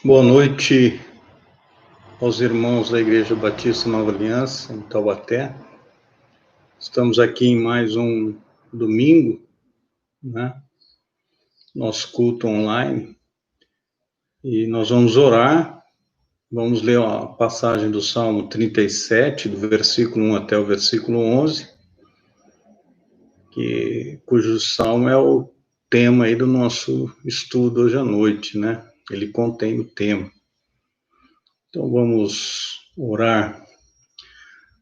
Boa noite aos irmãos da Igreja Batista Nova Aliança, em Taubaté. Estamos aqui em mais um domingo, né? Nosso culto online. E nós vamos orar, vamos ler a passagem do Salmo 37, do versículo 1 até o versículo 11, cujo salmo é o tema aí do nosso estudo hoje à noite, né? Ele contém o tema. Então vamos orar.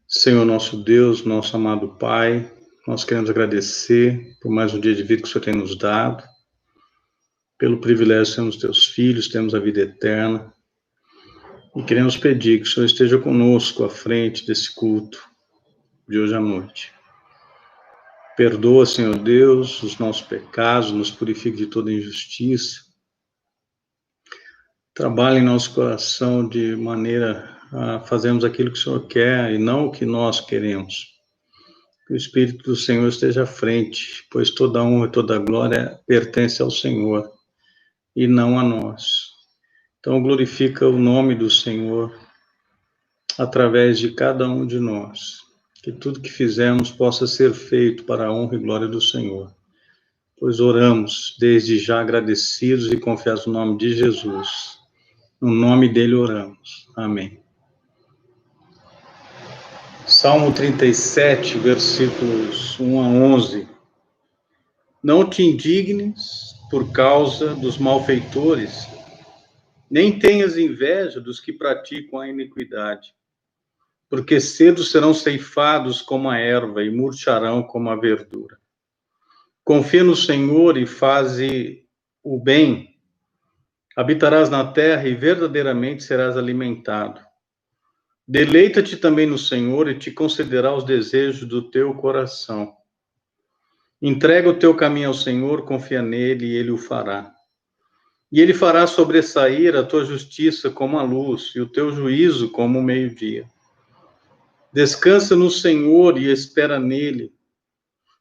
Senhor nosso Deus, nosso amado Pai, nós queremos agradecer por mais um dia de vida que o Senhor tem nos dado, pelo privilégio de sermos teus filhos, temos a vida eterna, e queremos pedir que o Senhor esteja conosco à frente desse culto de hoje à noite. Perdoa, Senhor Deus, os nossos pecados, nos purifique de toda injustiça, trabalhe em nosso coração de maneira a fazermos aquilo que o Senhor quer e não o que nós queremos. Que o Espírito do Senhor esteja à frente, pois toda honra e toda glória pertence ao Senhor e não a nós. Então glorifica o nome do Senhor através de cada um de nós. Que tudo que fizermos possa ser feito para a honra e glória do Senhor. Pois oramos desde já agradecidos e confiados no nome de Jesus. No nome dele oramos. Amém. Salmo 37, versículos 1 a 11. Não te indignes por causa dos malfeitores, nem tenhas inveja dos que praticam a iniquidade, porque cedo serão ceifados como a erva e murcharão como a verdura. Confia no Senhor e faze o bem, habitarás na terra e verdadeiramente serás alimentado. Deleita-te também no Senhor e te concederá os desejos do teu coração. Entrega o teu caminho ao Senhor, confia nele e ele o fará. E ele fará sobressair a tua justiça como a luz e o teu juízo como o meio-dia. Descansa no Senhor e espera nele.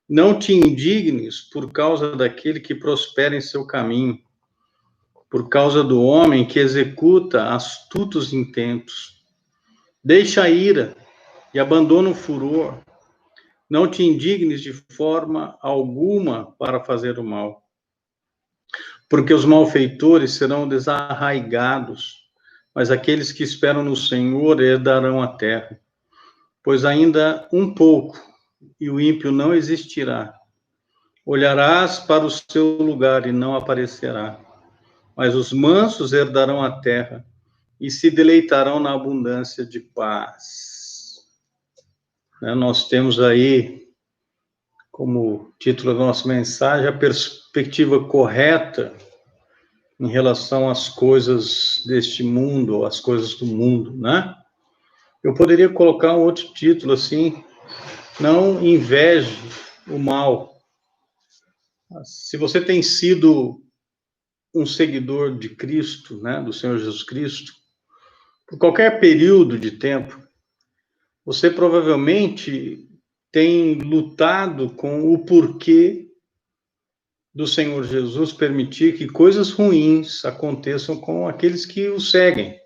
Não te indignes por causa daquele que prospera em seu caminho, por causa do homem que executa astutos intentos. Deixa a ira e abandona o furor. Não te indignes de forma alguma para fazer o mal, porque os malfeitores serão desarraigados, mas aqueles que esperam no Senhor herdarão a terra. Pois ainda um pouco, e o ímpio não existirá. Olharás para o seu lugar e não aparecerá. Mas os mansos herdarão a terra e se deleitarão na abundância de paz. Nós temos aí, como título da nossa mensagem, a perspectiva correta em relação às coisas deste mundo, ou às coisas do mundo, né? Eu poderia colocar um outro título assim: não inveje o mal. Se você tem sido um seguidor de Cristo, né, do Senhor Jesus Cristo, por qualquer período de tempo, você provavelmente tem lutado com o porquê do Senhor Jesus permitir que coisas ruins aconteçam com aqueles que o seguem.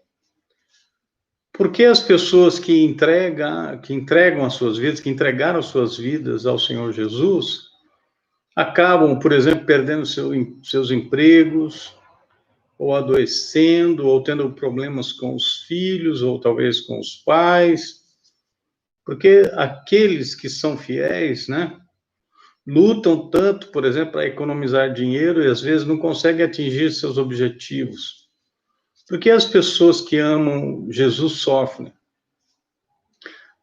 Porque as pessoas que entregam as suas vidas, que entregaram as suas vidas ao Senhor Jesus, acabam, por exemplo, perdendo seus empregos, ou adoecendo, ou tendo problemas com os filhos, ou talvez com os pais. Porque aqueles que são fiéis, né, lutam tanto, por exemplo, para economizar dinheiro e às vezes não conseguem atingir seus objetivos. Porque as pessoas que amam Jesus sofrem?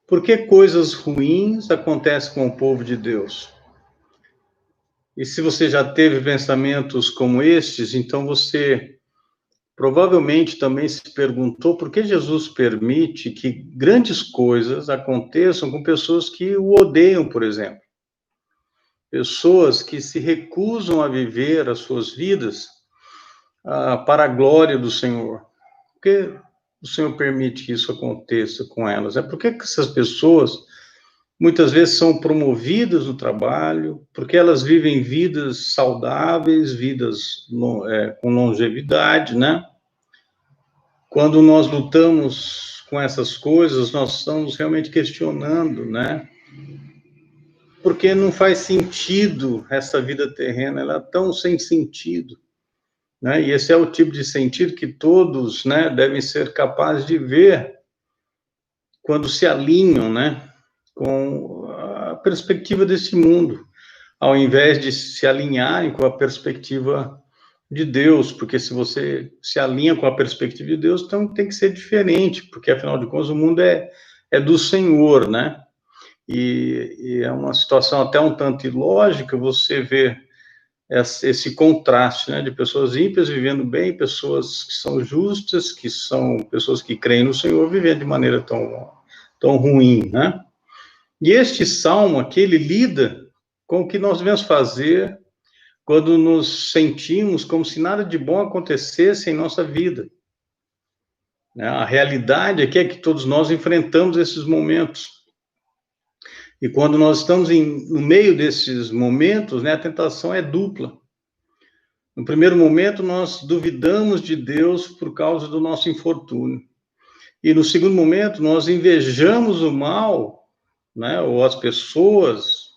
Por que coisas ruins acontecem com o povo de Deus? E se você já teve pensamentos como estes, então você provavelmente também se perguntou por que Jesus permite que grandes coisas aconteçam com pessoas que o odeiam, por exemplo. Pessoas que se recusam a viver as suas vidas para a glória do Senhor. Por que o Senhor permite que isso aconteça com elas? Por que essas pessoas muitas vezes são promovidas no trabalho? Porque elas vivem vidas saudáveis, vidas com longevidade, né? quando nós lutamos com essas coisas, nós estamos realmente questionando, né? Porque não faz sentido essa vida terrena, ela é tão sem sentido, né? E esse é o tipo de sentido que todos, né, devem ser capazes de ver quando se alinham, né, com a perspectiva desse mundo, ao invés de se alinharem com a perspectiva de Deus, porque se você se alinha com a perspectiva de Deus, então tem que ser diferente, porque afinal de contas o mundo é do Senhor, né? E é uma situação até um tanto ilógica você ver esse contraste, né, de pessoas ímpias vivendo bem, pessoas que são justas, que são pessoas que creem no Senhor, vivendo de maneira tão ruim, né? E este salmo aqui, ele lida com o que nós devemos fazer quando nos sentimos como se nada de bom acontecesse em nossa vida. A realidade aqui é que todos nós enfrentamos esses momentos. E quando nós estamos no meio desses momentos, né, a tentação é dupla. No primeiro momento, nós duvidamos de Deus por causa do nosso infortúnio. E no segundo momento, nós invejamos o mal, né, ou as pessoas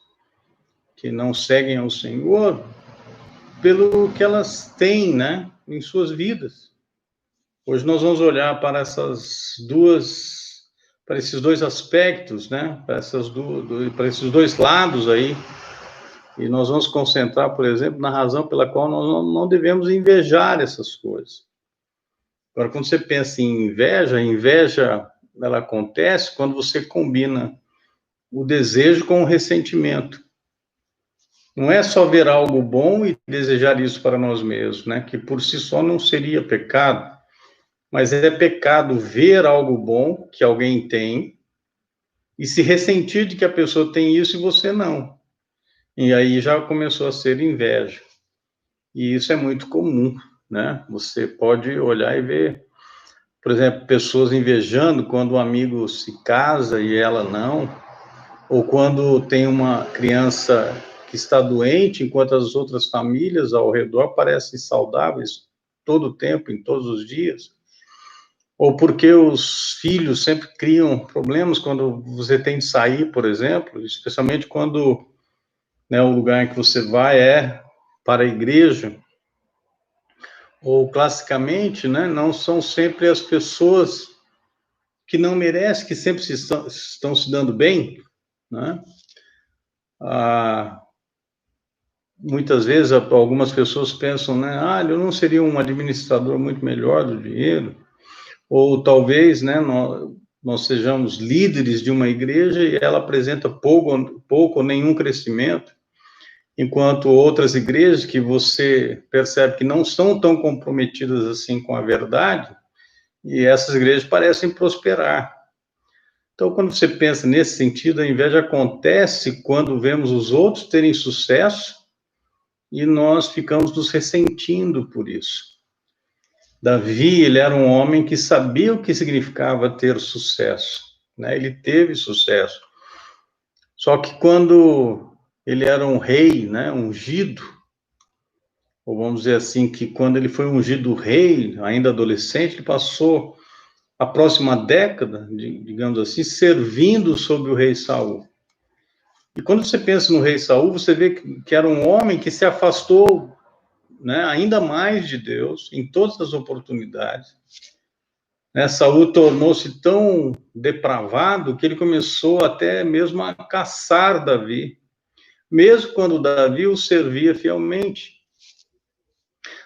que não seguem ao Senhor, pelo que elas têm, né, em suas vidas. Hoje nós vamos olhar para para esses dois aspectos, né, para esses dois lados aí, e nós vamos concentrar, por exemplo, na razão pela qual nós não devemos invejar essas coisas. Agora, quando você pensa em inveja, a inveja, ela acontece quando você combina o desejo com o ressentimento. Não é só ver algo bom e desejar isso para nós mesmos, né? Que por si só não seria pecado, mas é pecado ver algo bom que alguém tem e se ressentir de que a pessoa tem isso e você não. E aí já começou a ser inveja. E isso é muito comum, né? Você pode olhar e ver, por exemplo, pessoas invejando quando um amigo se casa e ela não, ou quando tem uma criança que está doente, enquanto as outras famílias ao redor parecem saudáveis todo o tempo, em todos os dias, ou porque os filhos sempre criam problemas quando você tem de sair, por exemplo, especialmente quando, né, o lugar em que você vai é para a igreja, ou classicamente, né, não são sempre as pessoas que não merecem, que sempre estão se dando bem, né? Muitas vezes algumas pessoas pensam, né, eu não seria um administrador muito melhor do dinheiro, ou talvez, né, nós sejamos líderes de uma igreja e ela apresenta pouco ou nenhum crescimento, enquanto outras igrejas que você percebe que não são tão comprometidas assim com a verdade, e essas igrejas parecem prosperar. Então, quando você pensa nesse sentido, a inveja acontece quando vemos os outros terem sucesso e nós ficamos nos ressentindo por isso. Davi, ele era um homem que sabia o que significava ter sucesso, né? Ele teve sucesso. Só que quando ele era um rei, né, ungido, ou vamos dizer assim, que quando ele foi ungido rei, ainda adolescente, ele passou a próxima década, digamos assim, servindo sob o rei Saul. E quando você pensa no rei Saul, você vê que era um homem que se afastou, né, ainda mais de Deus em todas as oportunidades. Né, Saul tornou-se tão depravado que ele começou até mesmo a caçar Davi, mesmo quando Davi o servia fielmente.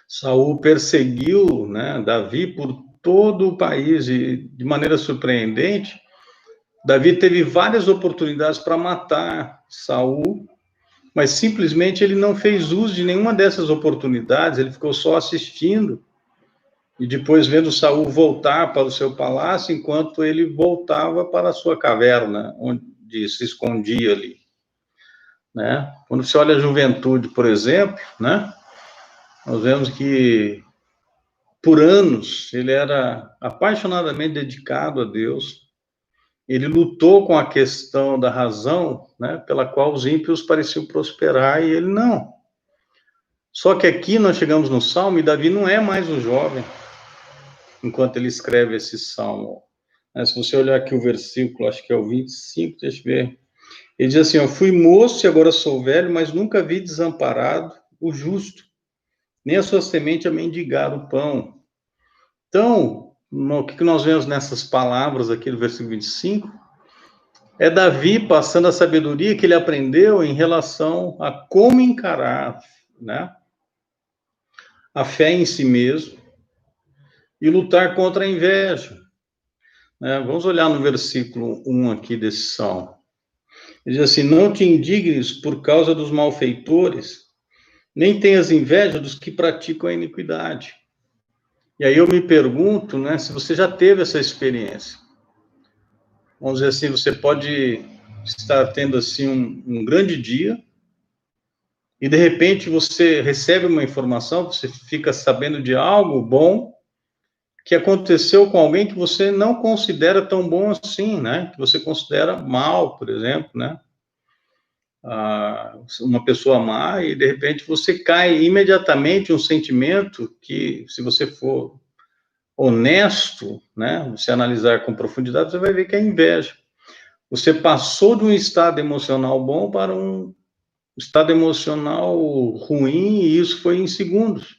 Saul perseguiu, né, Davi por todo o país e, de maneira surpreendente, Davi teve várias oportunidades para matar Saul, mas simplesmente ele não fez uso de nenhuma dessas oportunidades, ele ficou só assistindo e depois vendo Saul voltar para o seu palácio, enquanto ele voltava para a sua caverna, onde se escondia ali, né? Quando você olha a juventude, por exemplo, né, nós vemos que por anos ele era apaixonadamente dedicado a Deus. Ele lutou com a questão da razão, né, pela qual os ímpios pareciam prosperar e ele não. Só que aqui nós chegamos no Salmo e Davi não é mais um jovem. enquanto ele escreve esse salmo. Se você olhar aqui o versículo, acho que é o 25, deixa eu ver. Ele diz assim, eu fui moço e agora sou velho, mas nunca vi desamparado o justo, nem a sua semente a mendigar o pão. Então, o que nós vemos nessas palavras aqui do versículo 25? É Davi passando a sabedoria que ele aprendeu em relação a como encarar, né, a fé em si mesmo e lutar contra a inveja. Vamos olhar no versículo 1 aqui desse salmo. Ele diz assim, não te indignes por causa dos malfeitores, nem tenhas inveja dos que praticam a iniquidade. E aí eu me pergunto, né, se você já teve essa experiência. Vamos dizer assim, você pode estar tendo assim um grande dia e de repente você recebe uma informação, você fica sabendo de algo bom que aconteceu com alguém que você não considera tão bom assim, né? Que você considera mal, por exemplo, né? Uma pessoa má e de repente você cai imediatamente um sentimento que, se você for honesto, né? Se analisar com profundidade, você vai ver que é inveja. Você passou de um estado emocional bom para um estado emocional ruim e isso foi em segundos.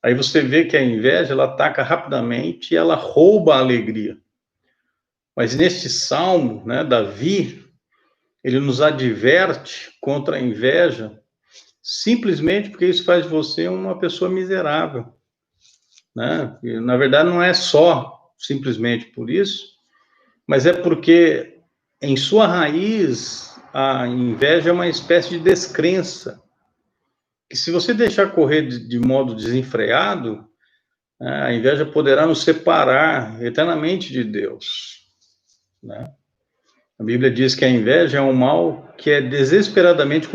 Aí você vê que a inveja, ela ataca rapidamente e ela rouba a alegria. Mas neste salmo, né, Davi, ele nos adverte contra a inveja simplesmente porque isso faz de você uma pessoa miserável, né? E, na verdade, não é só simplesmente por isso, mas é porque em sua raiz a inveja é uma espécie de descrença, que se você deixar correr de modo desenfreado, a inveja poderá nos separar eternamente de Deus, né? A Bíblia diz que a inveja é um mal que é desesperadamente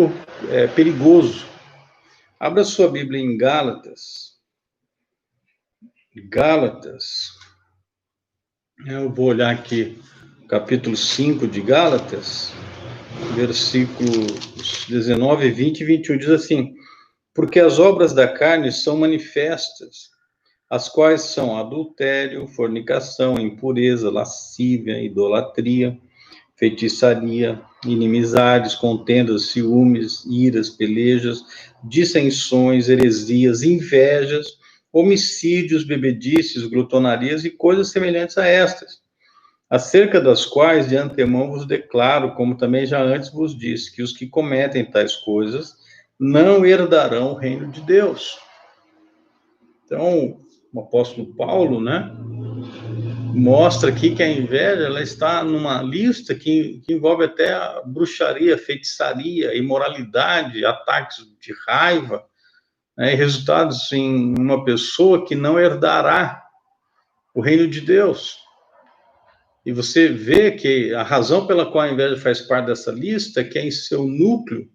perigoso. Abra sua Bíblia em Gálatas. Gálatas. Eu vou olhar aqui, capítulo 5 de Gálatas, versículos 19, 20 e 21, diz assim, porque as obras da carne são manifestas, as quais são adultério, fornicação, impureza, lascívia, idolatria, feitiçaria, inimizades, contendas, ciúmes, iras, pelejas, dissensões, heresias, invejas, homicídios, bebedices, glutonarias e coisas semelhantes a estas, acerca das quais de antemão vos declaro, como também já antes vos disse, que os que cometem tais coisas não herdarão o reino de Deus. Então, o apóstolo Paulo, né, mostra aqui que a inveja, ela está numa lista que envolve até a bruxaria, feitiçaria, imoralidade, ataques de raiva, né, e resultados em uma pessoa que não herdará o reino de Deus. E você vê que a razão pela qual a inveja faz parte dessa lista é que em seu núcleo,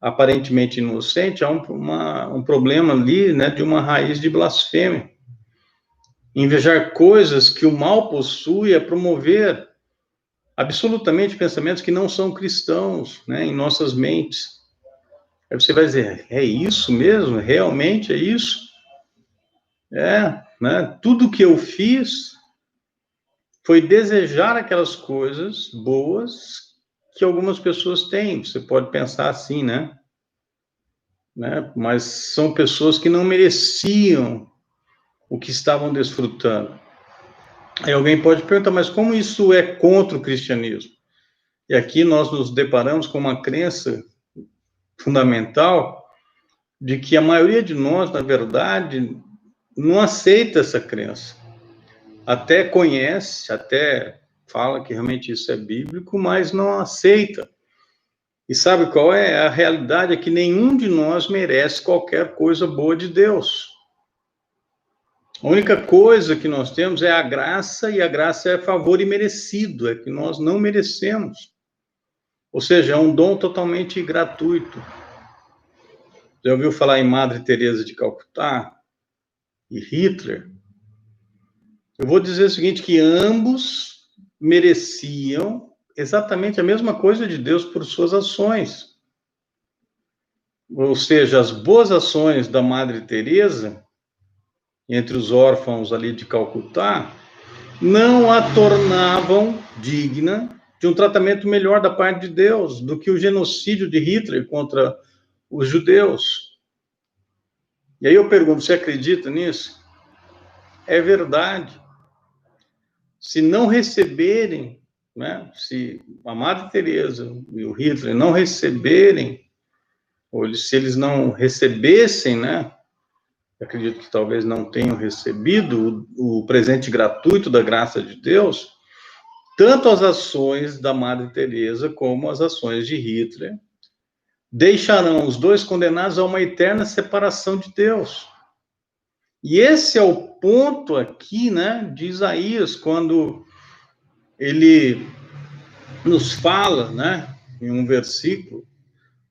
aparentemente inocente, há um problema ali, né, de uma raiz de blasfêmia. Invejar coisas que o mal possui é promover absolutamente pensamentos que não são cristãos, né, em nossas mentes. Aí você vai dizer, é isso mesmo? Realmente é isso? Né? Tudo que eu fiz foi desejar aquelas coisas boas que algumas pessoas têm. Você pode pensar assim, né? Mas são pessoas que não mereciam o que estavam desfrutando. Aí alguém pode perguntar, mas como isso é contra o cristianismo? E aqui nós nos deparamos com uma crença fundamental de que a maioria de nós, na verdade, não aceita essa crença. Até conhece, até fala que realmente isso é bíblico, mas não aceita. E sabe qual é? A realidade é que nenhum de nós merece qualquer coisa boa de Deus. A única coisa que nós temos é a graça, e a graça é favor imerecido, é que nós não merecemos. Ou seja, é um dom totalmente gratuito. Já ouviu falar em Madre Teresa de Calcutá e Hitler? Eu vou dizer o seguinte, que ambos mereciam exatamente a mesma coisa de Deus por suas ações. Ou seja, as boas ações da Madre Teresa entre os órfãos ali de Calcutá, não a tornavam digna de um tratamento melhor da parte de Deus do que o genocídio de Hitler contra os judeus. E aí eu pergunto, você acredita nisso? É verdade. Se não receberem, né, se a Madre Teresa e o Hitler não receberem, ou se eles não recebessem, né, acredito que talvez não tenham recebido o presente gratuito da graça de Deus, tanto as ações da Madre Teresa como as ações de Hitler deixarão os dois condenados a uma eterna separação de Deus. E esse é o ponto aqui, né, de Isaías, quando ele nos fala, né, em um versículo,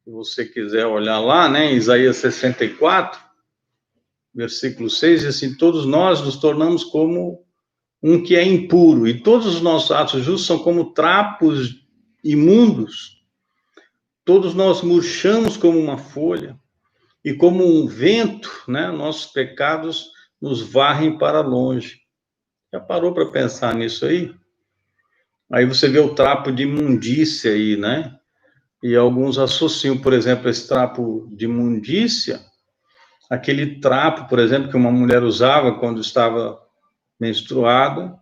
se você quiser olhar lá, né, em Isaías 64, versículo 6, diz assim: todos nós nos tornamos como um que é impuro, e todos os nossos atos justos são como trapos imundos. Todos nós murchamos como uma folha, e como um vento, né, nossos pecados nos varrem para longe. Já parou para pensar nisso aí? Aí você vê o trapo de imundícia aí, né? E alguns associam, por exemplo, esse trapo de imundícia, aquele trapo, por exemplo, que uma mulher usava quando estava menstruada,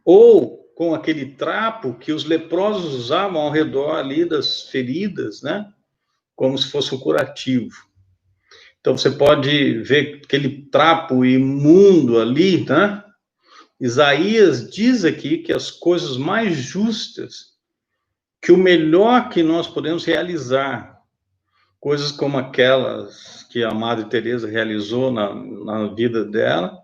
ou com aquele trapo que os leprosos usavam ao redor ali das feridas, né? Como se fosse um curativo. Então você pode ver aquele trapo imundo ali, né? Isaías diz aqui que as coisas mais justas, que o melhor que nós podemos realizar, coisas como aquelas que a Madre Teresa realizou na vida dela,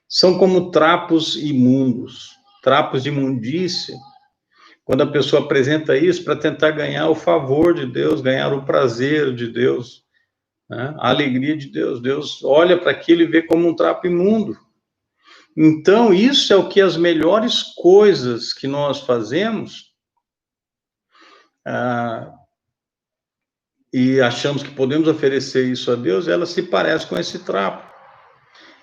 são como trapos imundos, trapos de imundícia, quando a pessoa apresenta isso para tentar ganhar o favor de Deus, ganhar o prazer de Deus, né? A alegria de Deus. Deus olha para aquilo e vê como um trapo imundo. Então, isso é o que as melhores coisas que nós fazemos, e achamos que podemos oferecer isso a Deus, elas se parecem com esse trapo.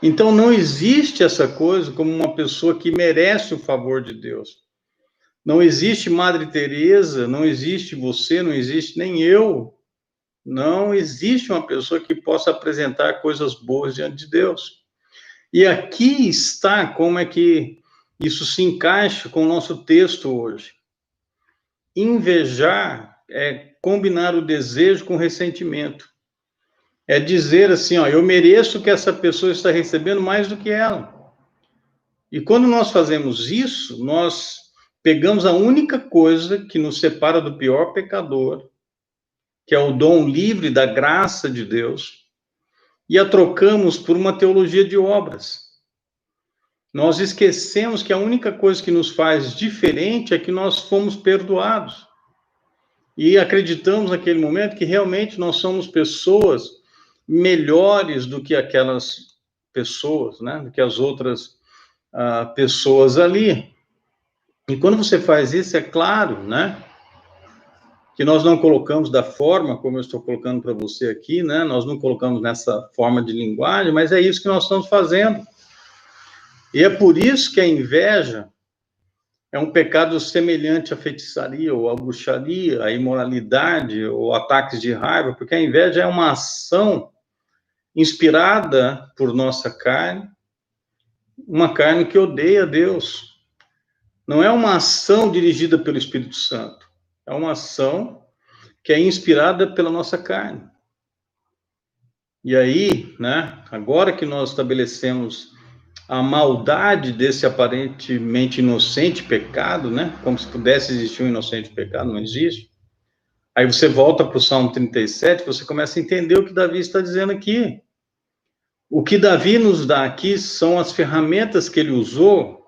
Então, não existe essa coisa como uma pessoa que merece o favor de Deus. Não existe Madre Teresa, não existe você, não existe nem eu. Não existe uma pessoa que possa apresentar coisas boas diante de Deus. E aqui está como é que isso se encaixa com o nosso texto hoje. Invejar é combinar o desejo com o ressentimento. É dizer assim, ó, eu mereço que essa pessoa está recebendo mais do que ela. E quando nós fazemos isso, nós pegamos a única coisa que nos separa do pior pecador, que é o dom livre da graça de Deus, e a trocamos por uma teologia de obras. Nós esquecemos que a única coisa que nos faz diferente é que nós fomos perdoados. E acreditamos naquele momento que realmente nós somos pessoas melhores do que aquelas pessoas, né? Do que as outras pessoas ali. E quando você faz isso, é claro, né? Que nós não colocamos da forma como eu estou colocando para você aqui, né? Nós não colocamos nessa forma de linguagem, mas é isso que nós estamos fazendo. E é por isso que a inveja é um pecado semelhante à feitiçaria, ou à bruxaria, à imoralidade, ou ataques de raiva, porque a inveja é uma ação inspirada por nossa carne, uma carne que odeia Deus. Não é uma ação dirigida pelo Espírito Santo, é uma ação que é inspirada pela nossa carne. E aí, né, agora que nós estabelecemos a maldade desse aparentemente inocente pecado, né? Como se pudesse existir um inocente pecado, não existe. Aí você volta para o Salmo 37, você começa a entender o que Davi está dizendo aqui. O que Davi nos dá aqui são as ferramentas que ele usou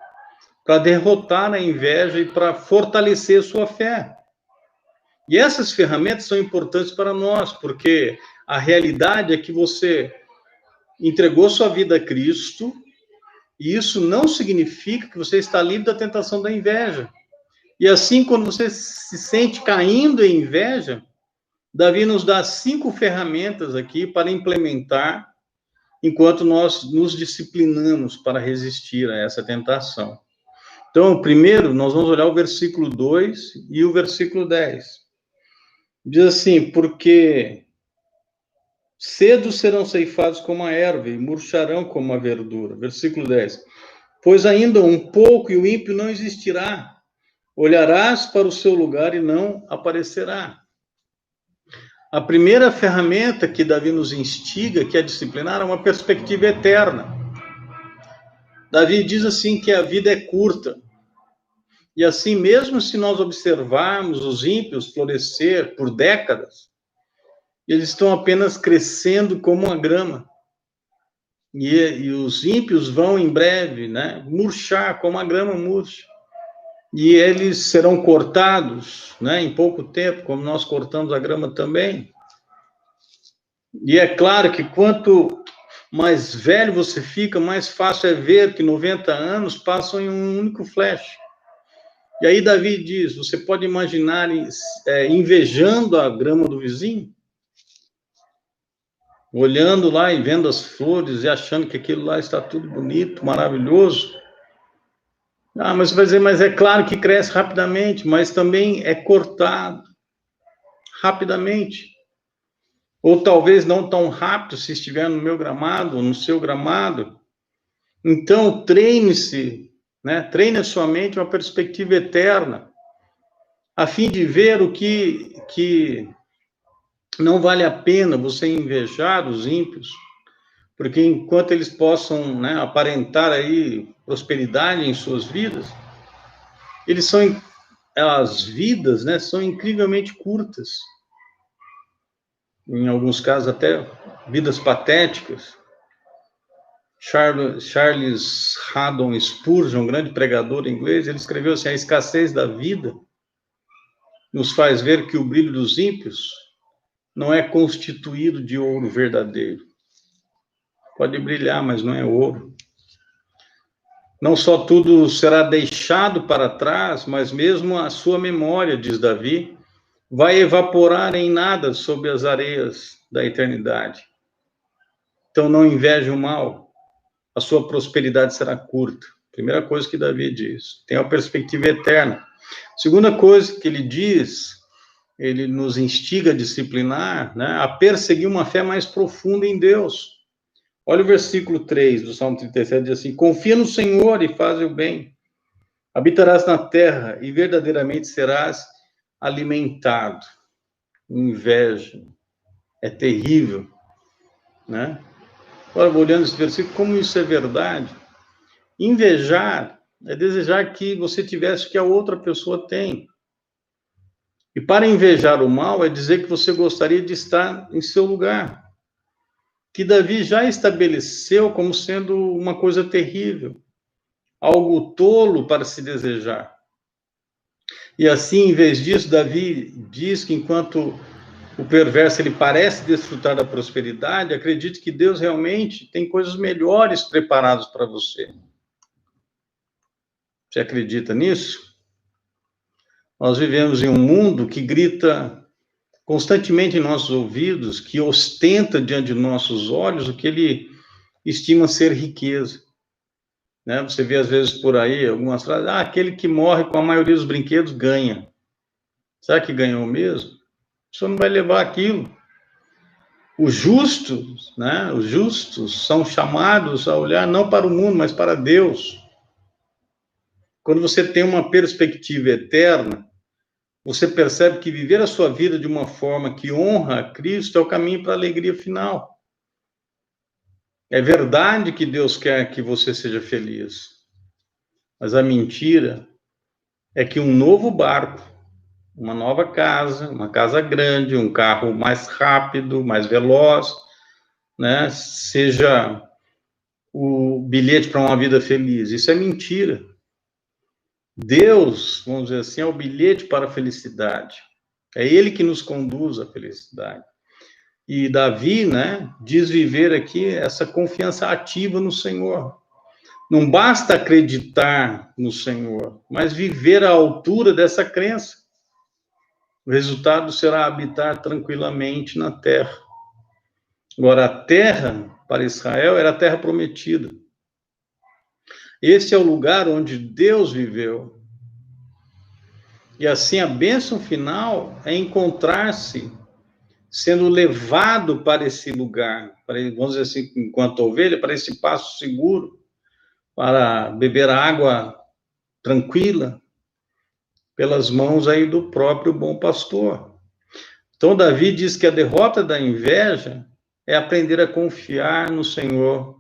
para derrotar a inveja e para fortalecer sua fé. E essas ferramentas são importantes para nós, porque a realidade é que você entregou sua vida a Cristo, e isso não significa que você está livre da tentação da inveja. E assim, quando você se sente caindo em inveja, Davi nos dá 5 ferramentas aqui para implementar enquanto nós nos disciplinamos para resistir a essa tentação. Então, primeiro, nós vamos olhar o versículo 2 e o versículo 10. Diz assim, porque cedo serão ceifados como a erva e murcharão como a verdura. Versículo 10. Pois ainda um pouco e o ímpio não existirá. Olharás para o seu lugar e não aparecerá. A primeira ferramenta que Davi nos instiga, que é disciplinar, é uma perspectiva eterna. Davi diz assim que a vida é curta. E assim, mesmo se nós observarmos os ímpios florescer por décadas, eles estão apenas crescendo como a grama. E os ímpios vão em breve, né, murchar como a grama murcha. E eles serão cortados, né, em pouco tempo, como nós cortamos a grama também. E é claro que quanto mais velho você fica, mais fácil é ver que 90 anos passam em um único flash. E aí Davi diz, você pode imaginar invejando a grama do vizinho? Olhando lá e vendo as flores e achando que aquilo lá está tudo bonito, maravilhoso. Ah, mas você vai dizer, mas é claro que cresce rapidamente, mas também é cortado rapidamente. Ou talvez não tão rápido, se estiver no meu gramado, ou no seu gramado. Então, treine-se, né? Treine a sua mente uma perspectiva eterna, a fim de ver o que não vale a pena você invejar os ímpios, porque enquanto eles possam, né, aparentar aí prosperidade em suas vidas, as vidas, né, são incrivelmente curtas. Em alguns casos até vidas patéticas. Charles Haddon Spurgeon, um grande pregador inglês, ele escreveu assim, a escassez da vida nos faz ver que o brilho dos ímpios não é constituído de ouro verdadeiro. Pode brilhar, mas não é ouro. Não só tudo será deixado para trás, mas mesmo a sua memória, diz Davi, vai evaporar em nada sob as areias da eternidade. Então não inveje o mal, a sua prosperidade será curta. Primeira coisa que Davi diz, tem uma perspectiva eterna. Segunda coisa que ele diz, ele nos instiga a disciplinar, né, a perseguir uma fé mais profunda em Deus. Olha o versículo 3 do Salmo 37, diz assim, confia no Senhor e faz o bem, habitarás na terra e verdadeiramente serás alimentado. Inveja é terrível, né? Agora, olhando esse versículo, como isso é verdade? Invejar é desejar que você tivesse o que a outra pessoa tem. E para invejar o mal é dizer que você gostaria de estar em seu lugar. Que Davi já estabeleceu como sendo uma coisa terrível, algo tolo para se desejar. E assim, em vez disso, Davi diz que enquanto o perverso ele parece desfrutar da prosperidade, acredite que Deus realmente tem coisas melhores preparadas para você. Você acredita nisso? Nós vivemos em um mundo que grita constantemente em nossos ouvidos, que ostenta diante de nossos olhos o que ele estima ser riqueza. Né? Você vê às vezes por aí algumas frases, aquele que morre com a maioria dos brinquedos ganha. Será que ganhou mesmo? A pessoa não vai levar aquilo. Os justos, né? Os justos são chamados a olhar não para o mundo, mas para Deus. Quando você tem uma perspectiva eterna, você percebe que viver a sua vida de uma forma que honra a Cristo é o caminho para a alegria final. É verdade que Deus quer que você seja feliz, mas a mentira é que um novo barco, uma nova casa, uma casa grande, um carro mais rápido, mais veloz, né, seja o bilhete para uma vida feliz. Isso é mentira. Deus, vamos dizer assim, é o bilhete para a felicidade. É Ele que nos conduz à felicidade. E Davi, né, diz viver aqui essa confiança ativa no Senhor. Não basta acreditar no Senhor, mas viver à altura dessa crença. O resultado será habitar tranquilamente na terra. Agora, a terra para Israel era a terra prometida. Esse é o lugar onde Deus viveu. E assim a bênção final é encontrar-se sendo levado para esse lugar, vamos dizer assim, enquanto ovelha, para esse pasto seguro, para beber água tranquila, pelas mãos aí do próprio bom pastor. Então, Davi diz que a derrota da inveja é aprender a confiar no Senhor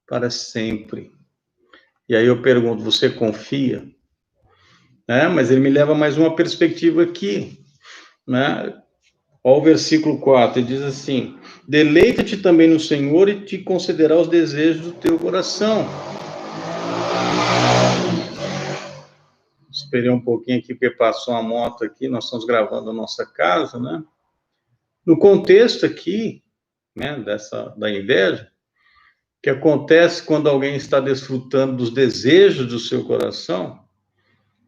para sempre. E aí eu pergunto, você confia? Mas ele me leva a mais uma perspectiva aqui, né? Olha o versículo 4, ele diz assim: deleita-te também no Senhor e te concederá os desejos do teu coração. Esperei um pouquinho aqui, porque passou uma moto aqui, nós estamos gravando a nossa casa, né? No contexto aqui, né, da inveja, que acontece quando alguém está desfrutando dos desejos do seu coração,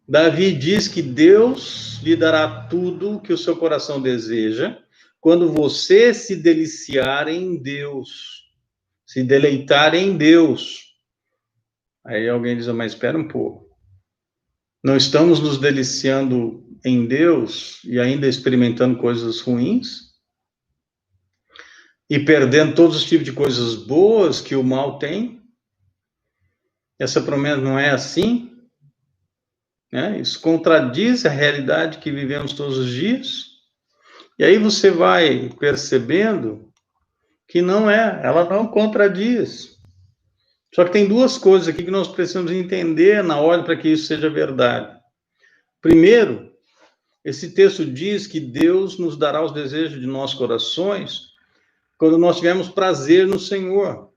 Davi diz que Deus lhe dará tudo o que o seu coração deseja, quando você se deliciar em Deus, se deleitar em Deus. Aí alguém diz, mas espera um pouco. Não estamos nos deliciando em Deus e ainda experimentando coisas ruins? E perdendo todos os tipos de coisas boas que o mal tem? Essa promessa não é assim? Isso contradiz a realidade que vivemos todos os dias. E aí você vai percebendo que não é, ela não contradiz. Só que tem duas coisas aqui que nós precisamos entender na hora para que isso seja verdade. Primeiro, esse texto diz que Deus nos dará os desejos de nossos corações quando nós tivermos prazer no Senhor.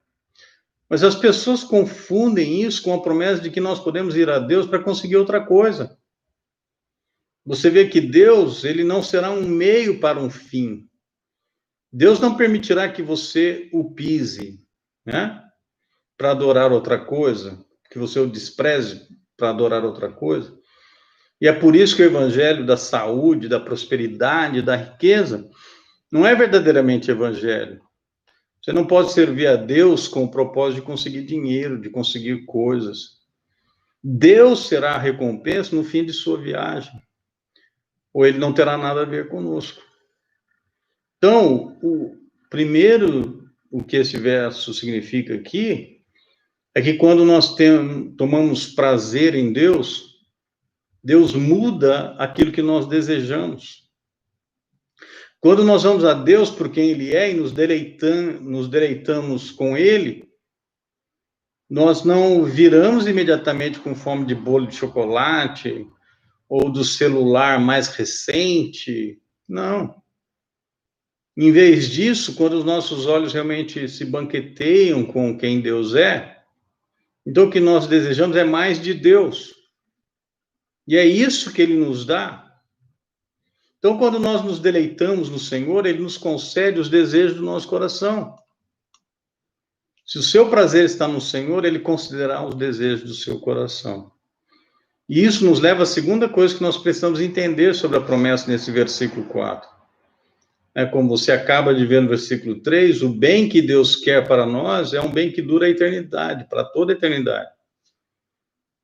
Mas as pessoas confundem isso com a promessa de que nós podemos ir a Deus para conseguir outra coisa. Você vê que Deus, ele não será um meio para um fim. Deus não permitirá que você o pise, né? Para adorar outra coisa, que você o despreze para adorar outra coisa. E é por isso que o evangelho da saúde, da prosperidade, da riqueza, não é verdadeiramente evangelho. Você não pode servir a Deus com o propósito de conseguir dinheiro, de conseguir coisas. Deus será a recompensa no fim de sua viagem. Ou ele não terá nada a ver conosco. Então, o que esse verso significa aqui, é que quando nós tomamos prazer em Deus, Deus muda aquilo que nós desejamos. Quando nós vamos a Deus por quem Ele é e nos deleitamos com Ele, nós não viramos imediatamente com fome de bolo de chocolate ou do celular mais recente. Não. Em vez disso, quando os nossos olhos realmente se banqueteiam com quem Deus é, então o que nós desejamos é mais de Deus. E é isso que Ele nos dá. Então, quando nós nos deleitamos no Senhor, Ele nos concede os desejos do nosso coração. Se o seu prazer está no Senhor, Ele considerará os desejos do seu coração. E isso nos leva à segunda coisa que nós precisamos entender sobre a promessa nesse versículo 4. Como você acaba de ver no versículo 3, o bem que Deus quer para nós é um bem que dura a eternidade, para toda a eternidade.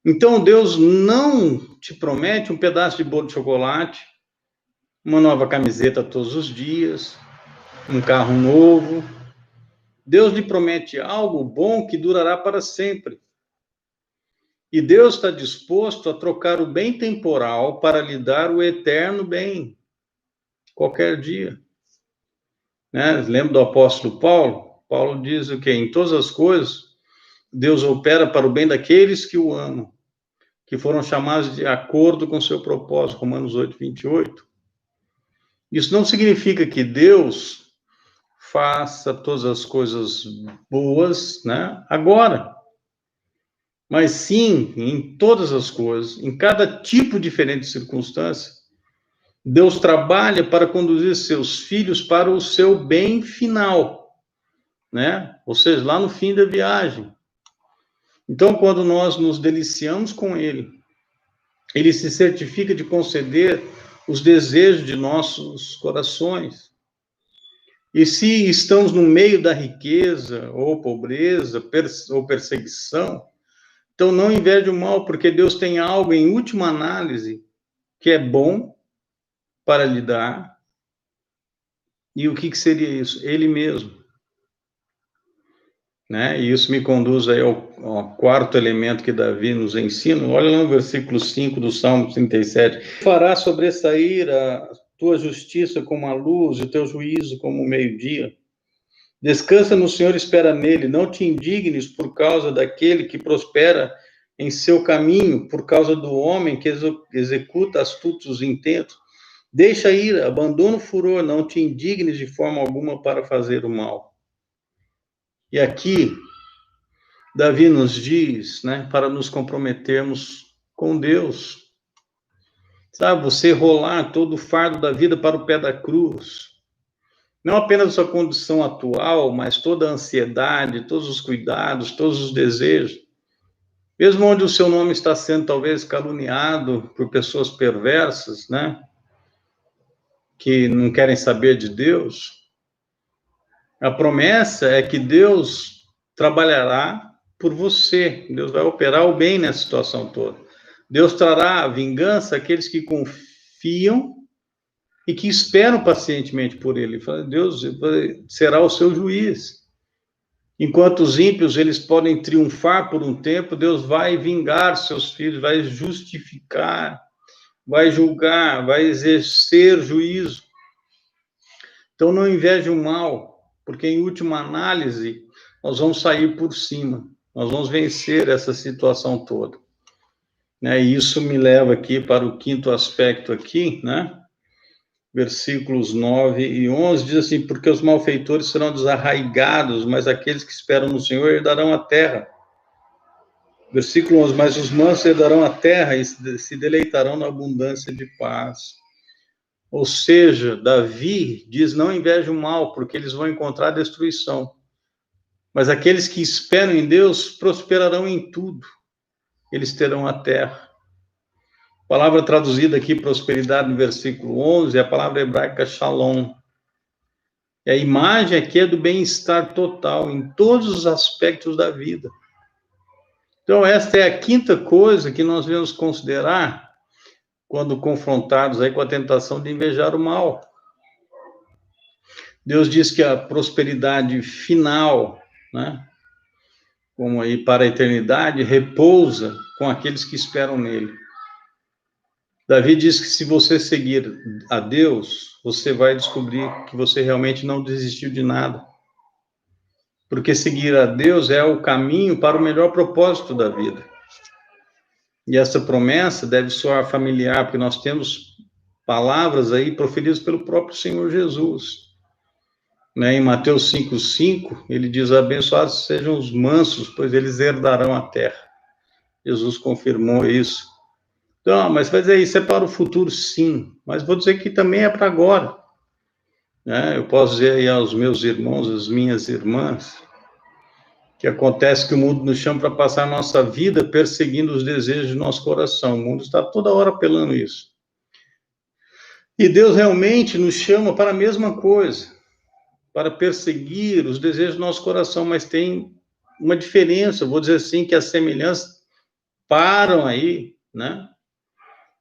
Então, Deus não te promete um pedaço de bolo de chocolate, uma nova camiseta todos os dias, um carro novo. Deus lhe promete algo bom que durará para sempre. E Deus está disposto a trocar o bem temporal para lhe dar o eterno bem, qualquer dia. Lembra do apóstolo Paulo? Paulo diz o quê? Em todas as coisas, Deus opera para o bem daqueles que o amam, que foram chamados de acordo com seu propósito, Romanos 8, 28. Isso não significa que Deus faça todas as coisas boas, agora. Mas sim, em todas as coisas, em cada tipo diferente de circunstância, Deus trabalha para conduzir seus filhos para o seu bem final, Ou seja, lá no fim da viagem. Então, quando nós nos deliciamos com Ele, Ele se certifica de conceder os desejos de nossos corações. E se estamos no meio da riqueza, ou pobreza, ou perseguição, então não inveje o mal, porque Deus tem algo, em última análise, que é bom para lhe dar. E o que seria isso? Ele mesmo. Né? E isso me conduz aí ao quarto elemento que Davi nos ensina. Olha lá no versículo 5 do Salmo 37. Fará sobressair a tua justiça como a luz e o teu juízo como o meio-dia. Descansa no Senhor e espera nele. Não te indignes por causa daquele que prospera em seu caminho, por causa do homem que executa astutos intentos. Deixa ir, abandona o furor, não te indignes de forma alguma para fazer o mal. E aqui, Davi nos diz, né, para nos comprometermos com Deus. Sabe, você rolar todo o fardo da vida para o pé da cruz. Não apenas a sua condição atual, mas toda a ansiedade, todos os cuidados, todos os desejos. Mesmo onde o seu nome está sendo talvez caluniado por pessoas perversas, né, que não querem saber de Deus, a promessa é que Deus trabalhará por você. Deus vai operar o bem nessa situação toda. Deus trará a vingança àqueles que confiam e que esperam pacientemente por Ele. Deus será o seu juiz. Enquanto os ímpios eles podem triunfar por um tempo, Deus vai vingar seus filhos, vai justificar, vai julgar, vai exercer juízo. Então não inveje o mal, porque em última análise nós vamos sair por cima, nós vamos vencer essa situação toda. Né? E isso me leva aqui para o quinto aspecto aqui, né? Versículos 9 e 11, diz assim, porque os malfeitores serão desarraigados, mas aqueles que esperam no Senhor herdarão a terra. Versículo 11, mas os mansos herdarão a terra e se deleitarão na abundância de paz. Ou seja, Davi diz, não inveje o mal, porque eles vão encontrar destruição. Mas aqueles que esperam em Deus prosperarão em tudo. Eles terão a terra. A palavra traduzida aqui, prosperidade, no versículo 11, é a palavra hebraica shalom. E a imagem aqui é do bem-estar total, em todos os aspectos da vida. Então, esta é a quinta coisa que nós devemos considerar quando confrontados aí com a tentação de invejar o mal. Deus diz que a prosperidade final, né, como aí para a eternidade, repousa com aqueles que esperam nele. Davi diz que se você seguir a Deus, você vai descobrir que você realmente não desistiu de nada. Porque seguir a Deus é o caminho para o melhor propósito da vida. E essa promessa deve soar familiar, porque nós temos palavras aí proferidas pelo próprio Senhor Jesus. Né? Em Mateus 5,5, ele diz, abençoados sejam os mansos, pois eles herdarão a terra. Jesus confirmou isso. Então, mas vai dizer, isso é para o futuro, sim. Mas vou dizer que também é para agora. Né? Eu posso dizer aí aos meus irmãos, às minhas irmãs, que acontece que o mundo nos chama para passar a nossa vida perseguindo os desejos do nosso coração. O mundo está toda hora apelando isso. E Deus realmente nos chama para a mesma coisa, para perseguir os desejos do nosso coração, mas tem uma diferença, vou dizer assim, que as semelhanças param aí, né?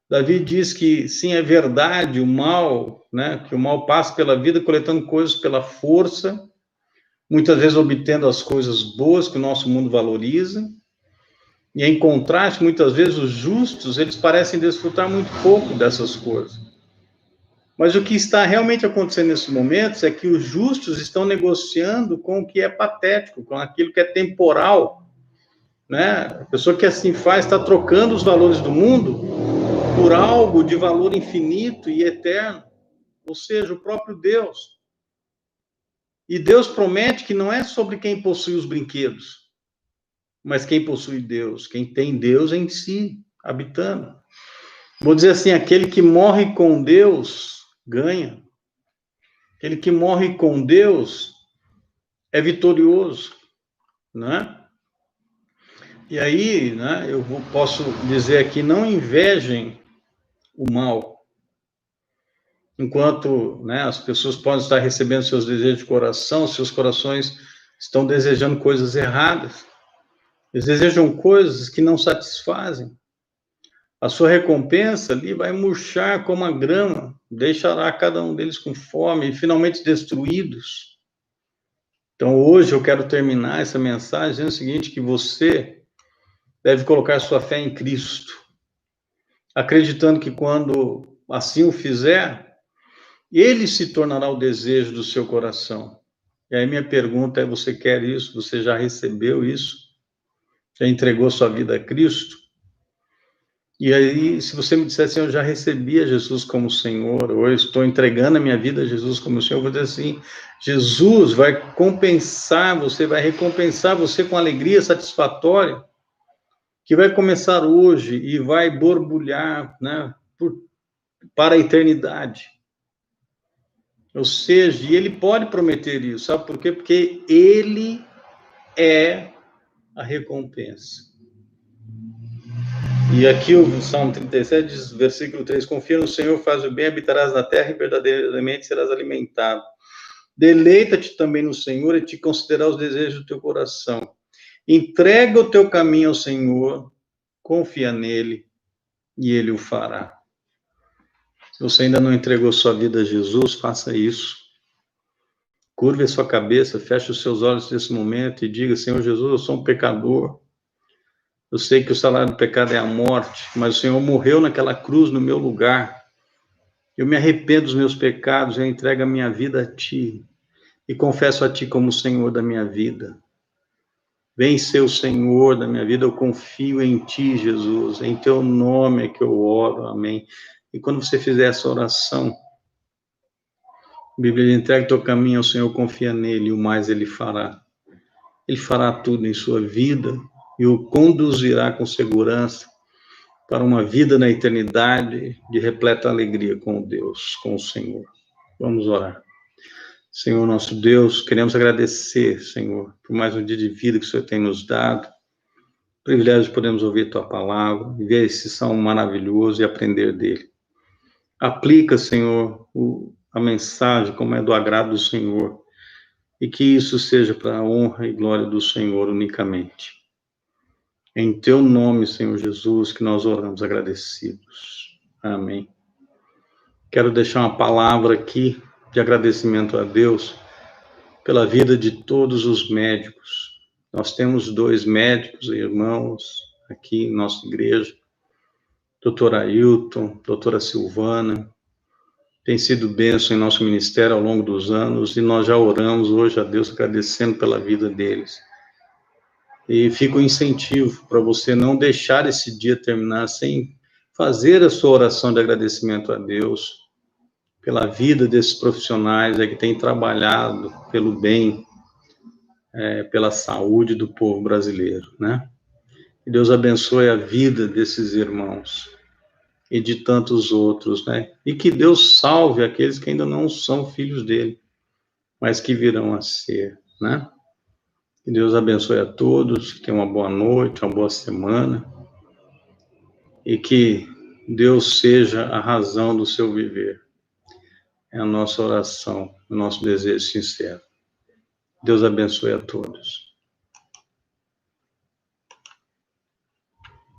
Davi diz que, sim, é verdade, o mal, né? Que o mal passa pela vida coletando coisas pela força, muitas vezes obtendo as coisas boas que o nosso mundo valoriza, e em contraste, muitas vezes os justos, eles parecem desfrutar muito pouco dessas coisas. Mas o que está realmente acontecendo nesses momentos é que os justos estão negociando com o que é patético, com aquilo que é temporal, né? A pessoa que assim faz está trocando os valores do mundo por algo de valor infinito e eterno, ou seja, o próprio Deus. E Deus promete que não é sobre quem possui os brinquedos, mas quem possui Deus, quem tem Deus em si, habitando. Vou dizer assim, aquele que morre com Deus, ganha. Aquele que morre com Deus é vitorioso, né? E aí, né, eu posso dizer aqui, não invejem o mal. enquanto, né, as pessoas podem estar recebendo seus desejos de coração, seus corações estão desejando coisas erradas. Eles desejam coisas que não satisfazem. A sua recompensa ali vai murchar como a grama, deixará cada um deles com fome e finalmente destruídos. Então, hoje eu quero terminar essa mensagem dizendo o seguinte, que você deve colocar sua fé em Cristo, acreditando que quando assim o fizer, Ele se tornará o desejo do seu coração. E aí minha pergunta é, você quer isso? Você já recebeu isso? Já entregou sua vida a Cristo? E aí, se você me disser assim, eu já recebi a Jesus como Senhor, ou eu estou entregando a minha vida a Jesus como Senhor, eu vou dizer assim, Jesus vai compensar você, vai recompensar você com alegria satisfatória, que vai começar hoje e vai borbulhar, né, para a eternidade. Ou seja, e ele pode prometer isso, sabe por quê? Porque ele é a recompensa. E aqui o Salmo 37 diz, versículo 3, confia no Senhor, faz o bem, habitarás na terra e verdadeiramente serás alimentado. Deleita-te também no Senhor e te considerar os desejos do teu coração. Entrega o teu caminho ao Senhor, confia nele e ele o fará. Se você ainda não entregou sua vida a Jesus, faça isso. Curve a sua cabeça, feche os seus olhos nesse momento e diga, Senhor Jesus, eu sou um pecador. Eu sei que o salário do pecado é a morte, mas o Senhor morreu naquela cruz no meu lugar. Eu me arrependo dos meus pecados, eu entrego a minha vida a Ti e confesso a Ti como o Senhor da minha vida. Vem ser o Senhor da minha vida, eu confio em Ti, Jesus, em Teu nome é que eu oro, amém. E quando você fizer essa oração, a Bíblia diz, entrega o teu caminho ao Senhor, confia nele, e o mais Ele fará. Ele fará tudo em sua vida e o conduzirá com segurança para uma vida na eternidade de repleta alegria com Deus, com o Senhor. Vamos orar. Senhor nosso Deus, queremos agradecer, Senhor, por mais um dia de vida que o Senhor tem nos dado. Privilégio de podermos ouvir Tua palavra, ver esse salmo maravilhoso e aprender dele. Aplica, Senhor, a mensagem como é do agrado do Senhor e que isso seja para a honra e glória do Senhor unicamente. Em Teu nome, Senhor Jesus, que nós oramos agradecidos. Amém. Quero deixar uma palavra aqui de agradecimento a Deus pela vida de todos os médicos. Nós temos 2 médicos, irmãos, aqui em nossa igreja, doutor Ailton, doutora Silvana, tem sido bênção em nosso ministério ao longo dos anos, e nós já oramos hoje a Deus agradecendo pela vida deles. E fica o incentivo para você não deixar esse dia terminar sem fazer a sua oração de agradecimento a Deus pela vida desses profissionais que têm trabalhado pelo bem, pela saúde do povo brasileiro, né? Que Deus abençoe a vida desses irmãos e de tantos outros, né? E que Deus salve aqueles que ainda não são filhos dele, mas que virão a ser, né? Que Deus abençoe a todos, que tenham uma boa noite, uma boa semana, e que Deus seja a razão do seu viver. É a nossa oração, o nosso desejo sincero. Deus abençoe a todos.